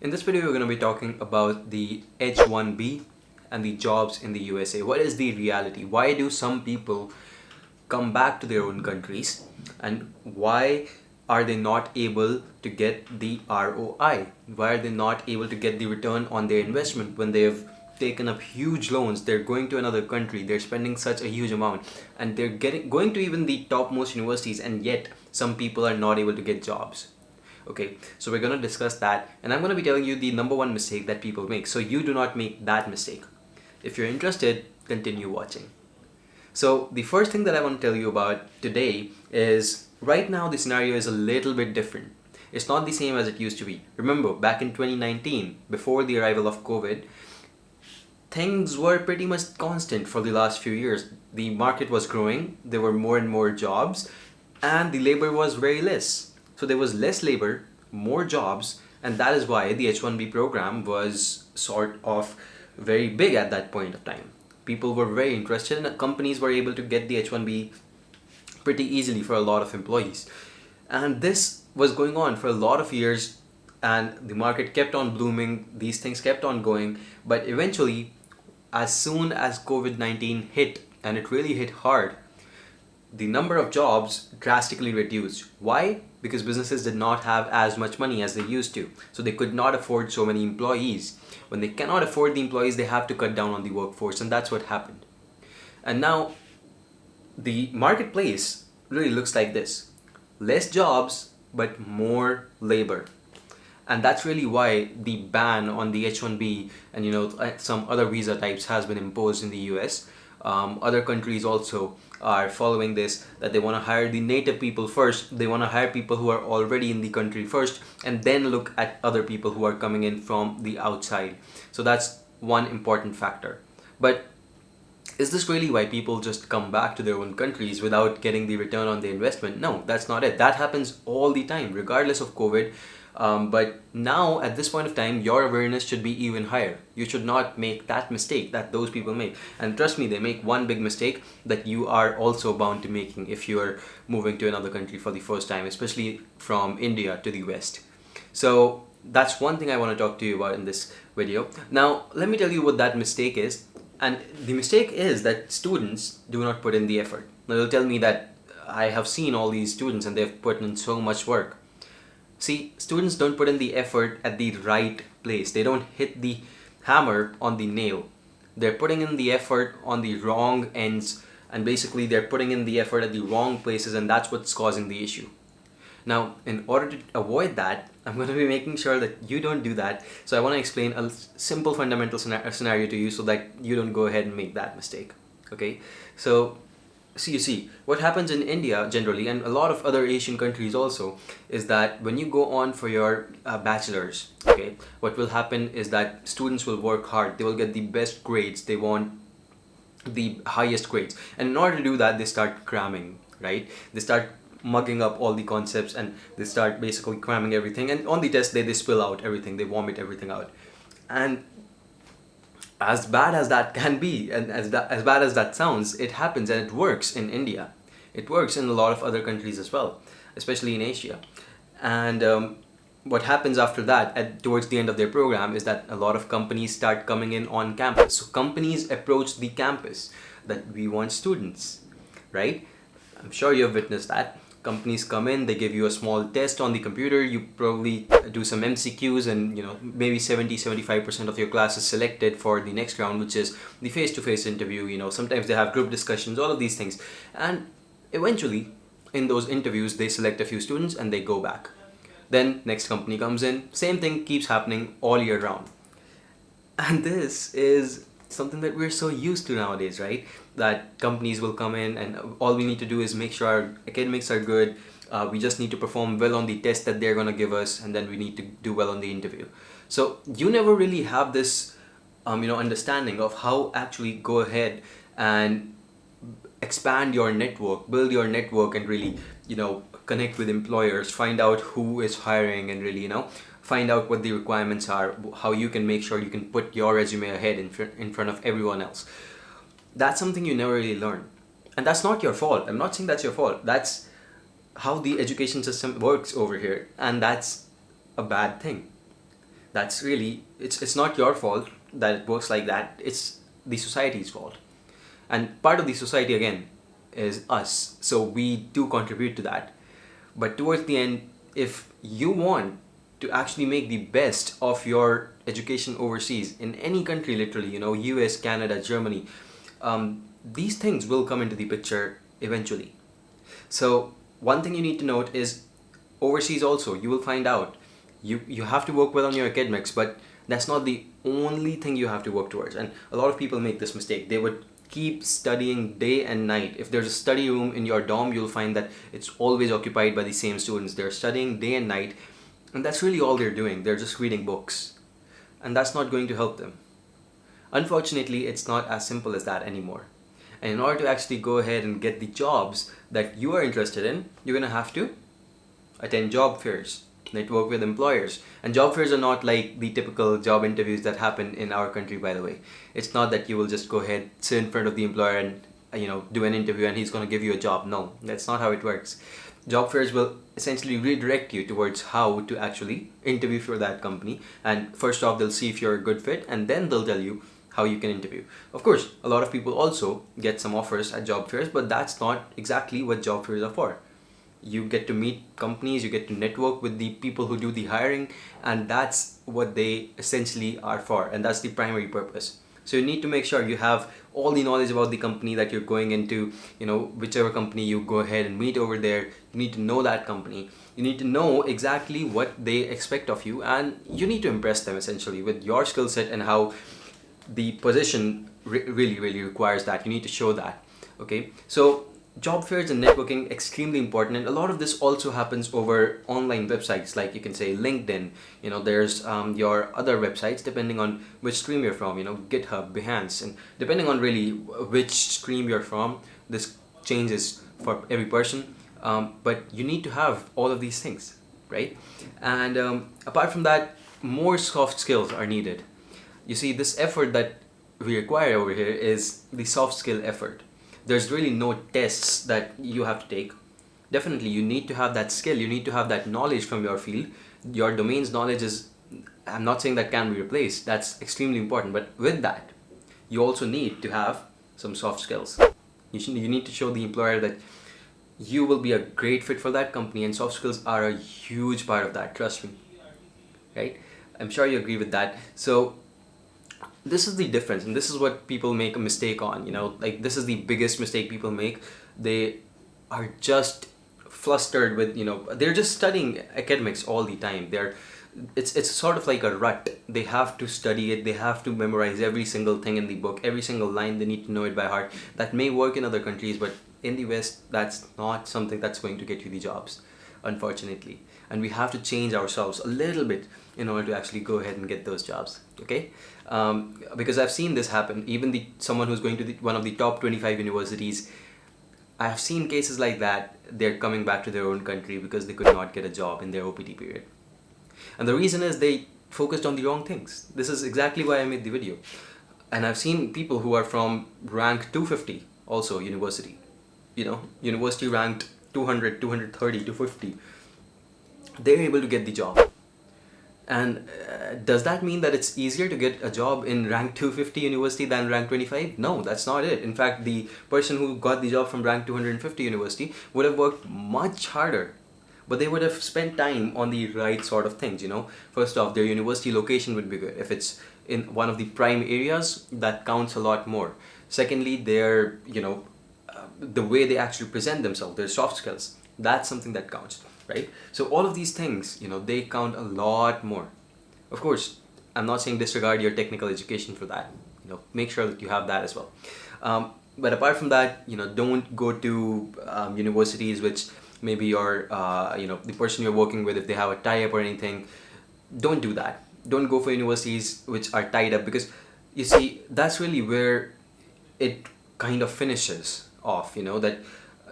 In this video, we're going to be talking about the H1B and the jobs in the USA. What is the reality? Why do some people come back to their own countries, and why are they not able to get the ROI? Why are they not able to get the return on their investment when they've taken up huge loans? They're going to another country, they're spending such a huge amount, and they're going to even the topmost universities, and yet some people are not able to get jobs. Okay, so we're going to discuss that, and I'm going to be telling you the number one mistake that people make, so you do not make that mistake. If you're interested, continue watching. So the first thing that I want to tell you about today is, right now the scenario is a little bit different. It's not the same as it used to be. Remember, back in 2019, before the arrival of COVID, things were pretty much constant for the last few years. The market was growing, there were more and more jobs, and the labor was very less. So there was less labor, more jobs, and that is why the H1B program was sort of very big at that point of time. People were very interested, and companies were able to get the H1B pretty easily for a lot of employees. And this was going on for a lot of years, and the market kept on blooming, these things kept on going, but eventually, as soon as COVID-19 hit, and it really hit hard, the number of jobs drastically reduced. Why? Because businesses did not have as much money as they used to. So they could not afford so many employees. When they cannot afford the employees, they have to cut down on the workforce, and that's what happened. And now, the marketplace really looks like this. Less jobs, but more labor. And that's really why the ban on the H1B and some other visa types has been imposed in the US. Other countries also are following this, that they want to hire the native people first. They want to hire people who are already in the country first, and then look at other people who are coming in from the outside. So that's one important factor. But is this really why people just come back to their own countries without getting the return on their investment? No, that's not it. That happens all the time, regardless of COVID. But now, at this point of time, your awareness should be even higher. You should not make that mistake that those people make. And trust me, they make one big mistake that you are also bound to making if you are moving to another country for the first time, especially from India to the West. So that's one thing I want to talk to you about in this video. Now, let me tell you what that mistake is. And the mistake is that students do not put in the effort. Now, you'll tell me that I have seen all these students and they've put in so much work. See, students don't put in the effort at the right place. They don't hit the hammer on the nail. They're putting in the effort on the wrong ends, and basically they're putting in the effort at the wrong places, and that's what's causing the issue. Now, in order to avoid that, I'm going to be making sure that you don't do that. So I want to explain a simple fundamental scenario to you so that you don't go ahead and make that mistake. Okay? So you see, what happens in India generally, and a lot of other Asian countries also, is that when you go on for your bachelor's, okay, what will happen is that students will work hard. They will get the best grades. They want the highest grades. And in order to do that, they start cramming, right? They start mugging up all the concepts, and they start basically cramming everything. And on the test day, they spill out everything. They vomit everything out. And as bad as that can be, and as bad as that sounds, it happens, and it works in India. It works in a lot of other countries as well, especially in Asia. And what happens after that, towards the end of their program, is that a lot of companies start coming in on campus. So companies approach the campus that we want students, right? I'm sure you've witnessed that. Companies come in, they give you a small test on the computer, you probably do some MCQs, and maybe 70-75% of your class is selected for the next round, which is the face-to-face interview. Sometimes they have group discussions, all of these things. And eventually, in those interviews, they select a few students and they go back. Then next company comes in, same thing keeps happening all year round. And this is something that we're so used to nowadays, right? That companies will come in, and all we need to do is make sure our academics are good. We just need to perform well on the test that they're going to give us, and then we need to do well on the interview. So you never really have this understanding of how actually go ahead and expand your network, build your network, and really connect with employers, find out who is hiring, and really find out what the requirements are, how you can make sure you can put your resume ahead in front of everyone else. That's something you never really learn. And that's not your fault. I'm not saying that's your fault. That's how the education system works over here. And that's a bad thing. That's really, it's not your fault that it works like that. It's the society's fault. And part of the society again is us. So we do contribute to that. But towards the end, if you want to actually make the best of your education overseas in any country, literally, US, Canada, Germany, these things will come into the picture eventually. So one thing you need to note is overseas also you will find out you have to work well on your academics, but that's not the only thing you have to work towards. And a lot of people make this mistake. They would keep studying day and night. If there's a study room in your dorm, you'll find that it's always occupied by the same students. They're studying day and night, and that's really all they're doing. They're just reading books, and that's not going to help them. Unfortunately, it's not as simple as that anymore. And in order to actually go ahead and get the jobs that you are interested in, you're going to have to attend job fairs, network with employers. And job fairs are not like the typical job interviews that happen in our country, by the way. It's not that you will just go ahead, sit in front of the employer and do an interview and he's going to give you a job. No, that's not how it works. Job fairs will essentially redirect you towards how to actually interview for that company. And first off, they'll see if you're a good fit, and then they'll tell you how you can interview. Of course, a lot of people also get some offers at job fairs, but that's not exactly what job fairs are for. You get to meet companies, you get to network with the people who do the hiring, and that's what they essentially are for, and that's the primary purpose. So you need to make sure you have all the knowledge about the company that you're going into, whichever company you go ahead and meet over there. You need to know that company. You need to know exactly what they expect of you, and you need to impress them essentially with your skill set and how the position really requires that. You need to show that. Okay, so job fairs and networking extremely important, and a lot of this also happens over online websites, like you can say LinkedIn. There's your other websites depending on which stream you're from, GitHub, Behance, and depending on really which stream you're from, this changes for every person. But you need to have all of these things, right? And apart from that, more soft skills are needed. You see, this effort that we require over here is the soft skill effort. There's really no tests that you have to take. Definitely, you need to have that skill. You need to have that knowledge from your field. Your domain's knowledge is, I'm not saying that can be replaced. That's extremely important. But with that, you also need to have some soft skills. You need to show the employer that you will be a great fit for that company, and soft skills are a huge part of that. Trust me. Right? I'm sure you agree with that. So this is the difference, and this is what people make a mistake on. Like, this is the biggest mistake people make. They are just flustered with, they're just studying academics all the time. It's sort of like a rut. They have to study it. They have to memorize every single thing in the book, every single line. They need to know it by heart. That may work in other countries, but in the West, that's not something that's going to get you the jobs, unfortunately. And we have to change ourselves a little bit in order to actually go ahead and get those jobs. Okay, because I've seen this happen. Even someone who's going to one of the top 25 universities, I've seen cases like that. They're coming back to their own country because they could not get a job in their OPT period, and the reason is they focused on the wrong things. This is exactly why I made the video. And I've seen people who are from rank 250 also university, university ranked 200, 230, 250. They're able to get the job. And does that mean that it's easier to get a job in rank 250 university than rank 25? No, that's not it. In fact, the person who got the job from rank 250 university would have worked much harder, but they would have spent time on the right sort of things. First off, their university location would be good. If it's in one of the prime areas, that counts a lot more. Secondly, their the way they actually present themselves, their soft skills, that's something that counts. Right? So all of these things, they count a lot more. Of course, I'm not saying disregard your technical education for that. Make sure that you have that as well. But apart from that, don't go to universities which maybe your, the person you're working with, if they have a tie-up or anything, don't do that. Don't go for universities which are tied up, because you see, that's really where it kind of finishes off, that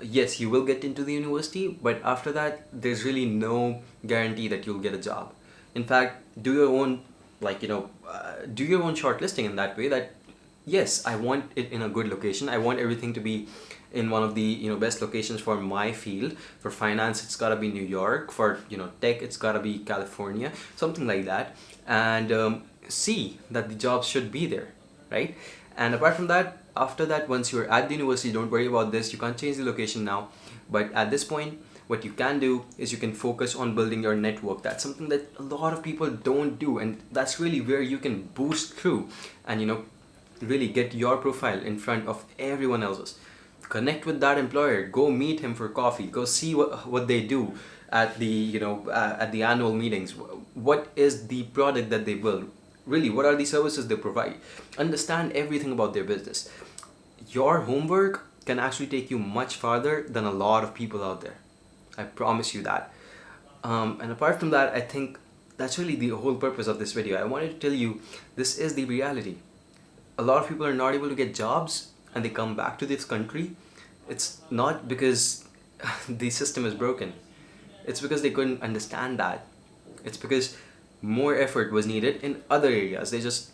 yes, you will get into the university, but after that, there's really no guarantee that you'll get a job. In fact, do your own, do your own shortlisting in that way that, yes, I want it in a good location. I want everything to be in one of the best locations for my field. For finance, it's gotta be New York. For tech, it's gotta be California, something like that. And see that the jobs should be there, right? And apart from that, after that, once you're at the university, don't worry about this. You can't change the location now, but at this point, what you can do is you can focus on building your network. That's something that a lot of people don't do, and that's really where you can boost through and really get your profile in front of everyone else's. Connect with that employer, go meet him for coffee, go see what they do at the at the annual meetings. What is the product that they build, really? What are the services they provide? Understand everything about their business. Your homework can actually take you much farther than a lot of people out there. I promise you that. And apart from that, I think that's really the whole purpose of this video. I wanted to tell you this is the reality. A lot of people are not able to get jobs and they come back to this country. It's not because the system is broken. It's because they couldn't understand that. It's because more effort was needed in other areas.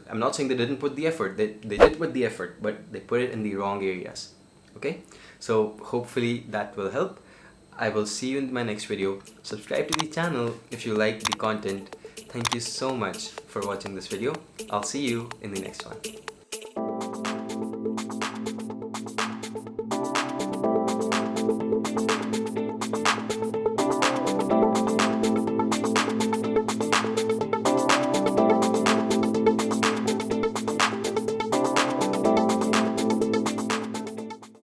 I'm not saying they didn't put the effort. They did put the effort, but they put it in the wrong areas. Okay? So hopefully that will help. I will see you in my next video. Subscribe to the channel if you like the content. Thank you so much for watching this video. I'll see you in the next one.